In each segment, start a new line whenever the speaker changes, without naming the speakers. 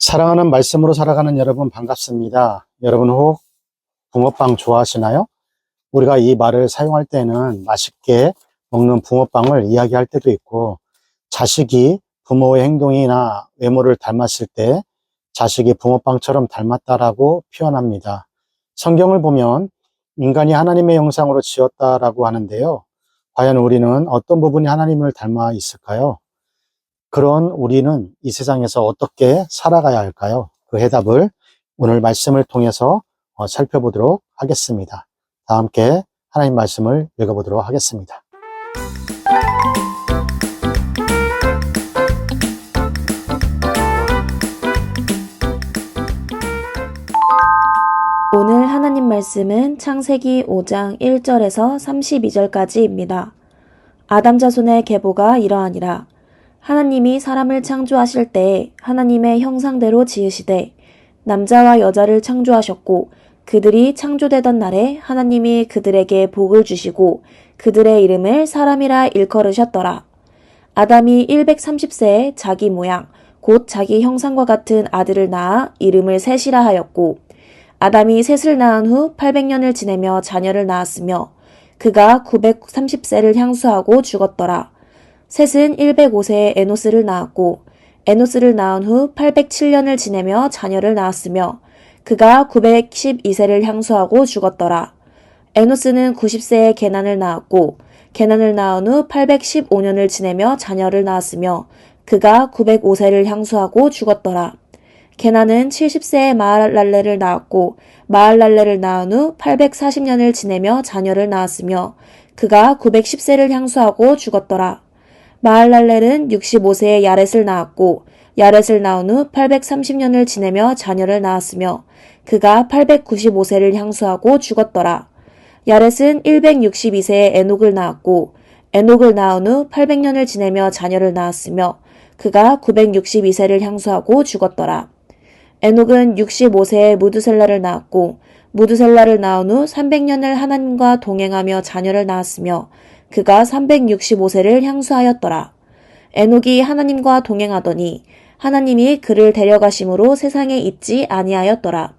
사랑하는 말씀으로 살아가는 여러분 반갑습니다. 여러분 혹 붕어빵 좋아하시나요? 우리가 이 말을 사용할 때는 맛있게 먹는 붕어빵을 이야기할 때도 있고, 자식이 부모의 행동이나 외모를 닮았을 때 자식이 붕어빵처럼 닮았다라고 표현합니다. 성경을 보면 인간이 하나님의 형상으로 지었다라고 하는데요. 과연 우리는 어떤 부분이 하나님을 닮아 있을까요? 그런 우리는 이 세상에서 어떻게 살아가야 할까요? 그 해답을 오늘 말씀을 통해서 살펴보도록 하겠습니다. 다 함께 하나님 말씀을 읽어보도록 하겠습니다.
오늘 하나님 말씀은 창세기 5장 1절에서 32절까지입니다. 아담 자손의 계보가 이러하니라. 하나님이 사람을 창조하실 때 하나님의 형상대로 지으시되 남자와 여자를 창조하셨고, 그들이 창조되던 날에 하나님이 그들에게 복을 주시고 그들의 이름을 사람이라 일컬으셨더라. 아담이 130세에 자기 모양 곧 자기 형상과 같은 아들을 낳아 이름을 셋이라 하였고, 아담이 셋을 낳은 후 800년을 지내며 자녀를 낳았으며 그가 930세를 향수하고 죽었더라. 셋은 105세에 에노스를 낳았고, 에노스를 낳은 후 807년을 지내며 자녀를 낳았으며 그가 912세를 향수하고 죽었더라. 에노스는 90세에 게난을 낳았고, 게난을 낳은 후 815년을 지내며 자녀를 낳았으며 그가 905세를 향수하고 죽었더라. 게난은 70세에 마할랄레를 낳았고, 마할랄레를 낳은 후 840년을 지내며 자녀를 낳았으며 그가 910세를 향수하고 죽었더라. 마할랄렐은 65세에 야렛을 낳았고, 야렛을 낳은 후 830년을 지내며 자녀를 낳았으며 그가 895세를 향수하고 죽었더라. 야렛은 162세에 에녹을 낳았고, 에녹을 낳은 후 800년을 지내며 자녀를 낳았으며 그가 962세를 향수하고 죽었더라. 에녹은 65세에 무드셀라를 낳았고, 무드셀라를 낳은 후 300년을 하나님과 동행하며 자녀를 낳았으며 그가 365세를 향수하였더라. 에녹이 하나님과 동행하더니 하나님이 그를 데려가심으로 세상에 있지 아니하였더라.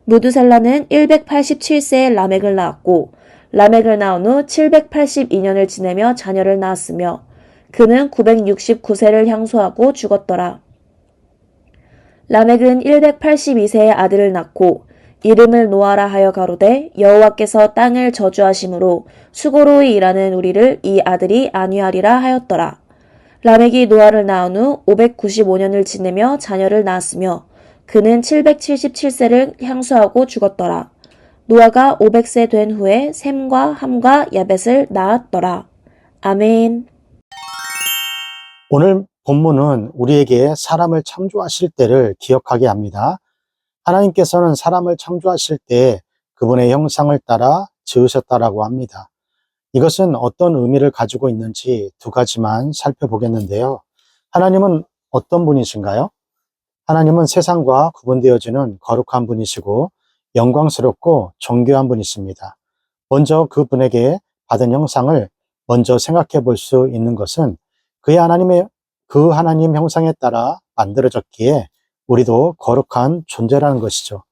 무드셀라는 187세에 라멕을 낳았고, 라멕을 낳은 후 782년을 지내며 자녀를 낳았으며 그는 969세를 향수하고 죽었더라. 라멕은 182세에 아들을 낳고 이름을 노아라 하여 가로되 여호와께서 땅을 저주하심으로 수고로 일하는 우리를 이 아들이 안위하리라 하였더라. 라멕이 노아를 낳은 후 595년을 지내며 자녀를 낳았으며 그는 777세를 향수하고 죽었더라. 노아가 500세 된 후에 셈과 함과 야벳을 낳았더라. 아멘.
오늘 본문은 우리에게 사람을 창조하실 때를 기억하게 합니다. 하나님께서는 사람을 창조하실 때 그분의 형상을 따라 지으셨다라고 합니다. 이것은 어떤 의미를 가지고 있는지 두 가지만 살펴보겠는데요. 하나님은 어떤 분이신가요? 하나님은 세상과 구분되어지는 거룩한 분이시고 영광스럽고 존귀한 분이십니다. 먼저 그분에게 받은 형상을 먼저 생각해 볼 수 있는 것은 그 하나님 형상에 따라 만들어졌기에 우리도 거룩한 존재라는 것이죠.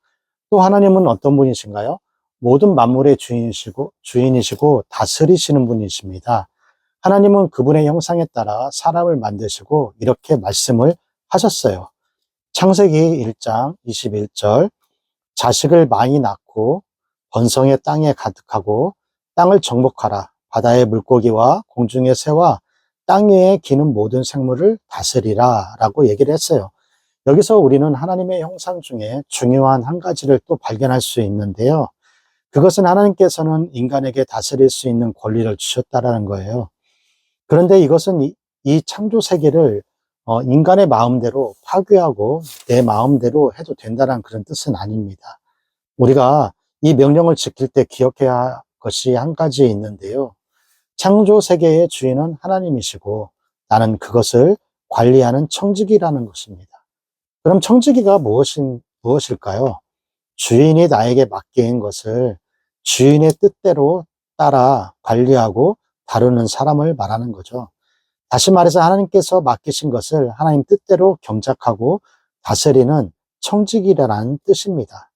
또 하나님은 어떤 분이신가요? 모든 만물의 주인이시고 다스리시는 분이십니다. 하나님은 그분의 형상에 따라 사람을 만드시고 이렇게 말씀을 하셨어요. 창세기 1장 21절, 자식을 많이 낳고 번성의 땅에 가득하고 땅을 정복하라. 바다의 물고기와 공중의 새와 땅 위에 기는 모든 생물을 다스리라 라고 얘기를 했어요. 여기서 우리는 하나님의 형상 중에 중요한 한 가지를 또 발견할 수 있는데요. 그것은 하나님께서는 인간에게 다스릴 수 있는 권리를 주셨다라는 거예요. 그런데 이것은 이 창조 세계를 인간의 마음대로 파괴하고 내 마음대로 해도 된다는 그런 뜻은 아닙니다. 우리가 이 명령을 지킬 때 기억해야 할 것이 한 가지 있는데요. 창조 세계의 주인은 하나님이시고 나는 그것을 관리하는 청지기라는 것입니다. 그럼 청지기가 무엇일까요? 주인이 나에게 맡긴 것을 주인의 뜻대로 따라 관리하고 다루는 사람을 말하는 거죠. 다시 말해서 하나님께서 맡기신 것을 하나님 뜻대로 경작하고 다스리는 청지기라는 뜻입니다.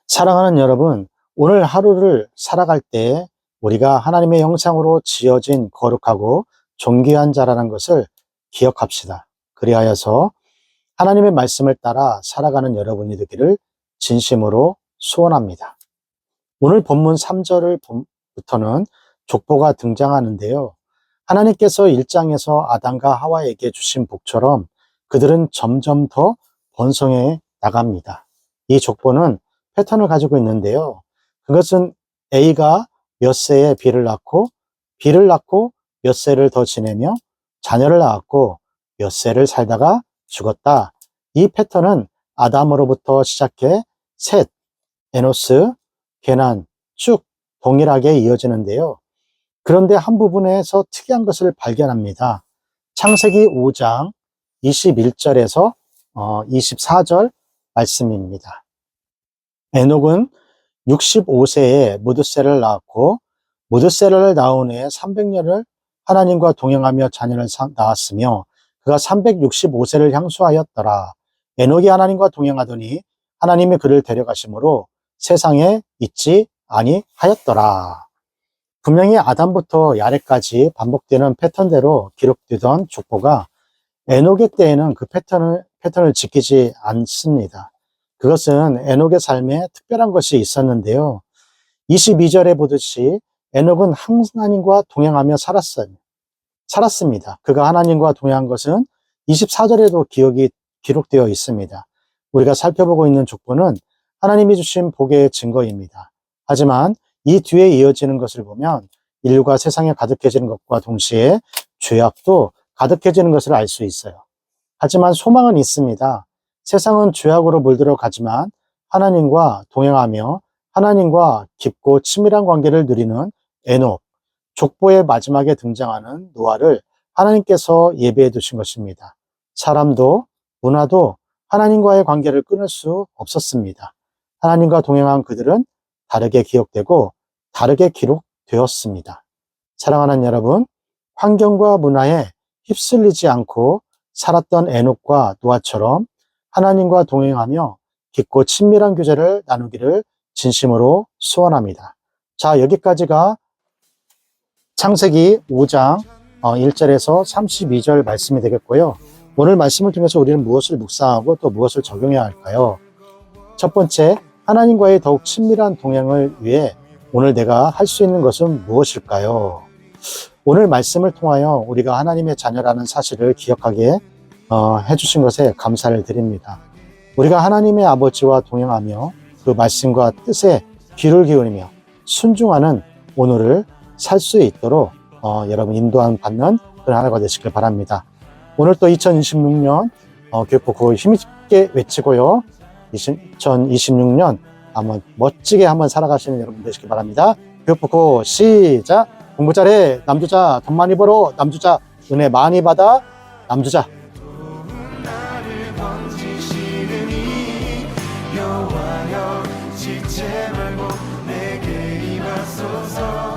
사랑하는 여러분, 오늘 하루를 살아갈 때 우리가 하나님의 형상으로 지어진 거룩하고 존귀한 자라는 것을 기억합시다. 그리하여서 하나님의 말씀을 따라 살아가는 여러분이 되기를 진심으로 소원합니다. 오늘 본문 3절부터는 족보가 등장하는데요. 하나님께서 1장에서 아담과 하와에게 주신 복처럼 그들은 점점 더 번성해 나갑니다. 이 족보는 패턴을 가지고 있는데요. 그것은 A가 몇 세에 B를 낳고 몇 세를 더 지내며 자녀를 낳았고 몇 세를 살다가 죽었다. 이 패턴은 아담으로부터 시작해 셋, 에노스, 게난 쭉 동일하게 이어지는데요. 그런데 한 부분에서 특이한 것을 발견합니다. 창세기 5장 21절에서 24절 말씀입니다. 에녹은 65세에 무드셀을 낳았고 무드셀을 낳은 후에 300년을 하나님과 동행하며 자녀를 낳았으며 그가 365세를 향수하였더라. 에녹이 하나님과 동행하더니 하나님이 그를 데려가심으로 세상에 있지 아니하였더라. 분명히 아담부터 야레까지 반복되는 패턴대로 기록되던 족보가 에녹의 때에는 그 패턴을 지키지 않습니다. 그것은 에녹의 삶에 특별한 것이 있었는데요. 22절에 보듯이 에녹은 하나님과 동행하며 살았습니다. 그가 하나님과 동행한 것은 24절에도 기록되어 있습니다. 우리가 살펴보고 있는 족보는 하나님이 주신 복의 증거입니다. 하지만 이 뒤에 이어지는 것을 보면 인류가 세상에 가득해지는 것과 동시에 죄악도 가득해지는 것을 알 수 있어요. 하지만 소망은 있습니다. 세상은 죄악으로 물들어 가지만 하나님과 동행하며 하나님과 깊고 친밀한 관계를 누리는 에녹, 족보의 마지막에 등장하는 노아를 하나님께서 예배해 두신 것입니다. 사람도 문화도 하나님과의 관계를 끊을 수 없었습니다. 하나님과 동행한 그들은 다르게 기억되고 다르게 기록되었습니다. 사랑하는 여러분, 환경과 문화에 휩쓸리지 않고 살았던 에녹과 노아처럼 하나님과 동행하며 깊고 친밀한 교제를 나누기를 진심으로 소원합니다. 자, 여기까지가 창세기 5장 1절에서 32절 말씀이 되겠고요. 오늘 말씀을 통해서 우리는 무엇을 묵상하고 또 무엇을 적용해야 할까요? 첫 번째, 하나님과의 더욱 친밀한 동행을 위해 오늘 내가 할 수 있는 것은 무엇일까요? 오늘 말씀을 통하여 우리가 하나님의 자녀라는 사실을 기억하게 해주신 것에 감사를 드립니다. 우리가 하나님의 아버지와 동행하며 그 말씀과 뜻에 귀를 기울이며 순종하는 오늘을 살 수 있도록 여러분 인도함 받는 그런 하나가 되시길 바랍니다. 오늘 또 2026년 교육부 구호 힘있게 외치고요. 2026년 한번 멋지게 한번 살아가시는 여러분 되시길 바랍니다. 교육부 구호 시작! 공부 잘해 남주자, 돈 많이 벌어 남주자, 은혜 많이 받아 남주자.
여호와여 지체 말고 내게 임하소서.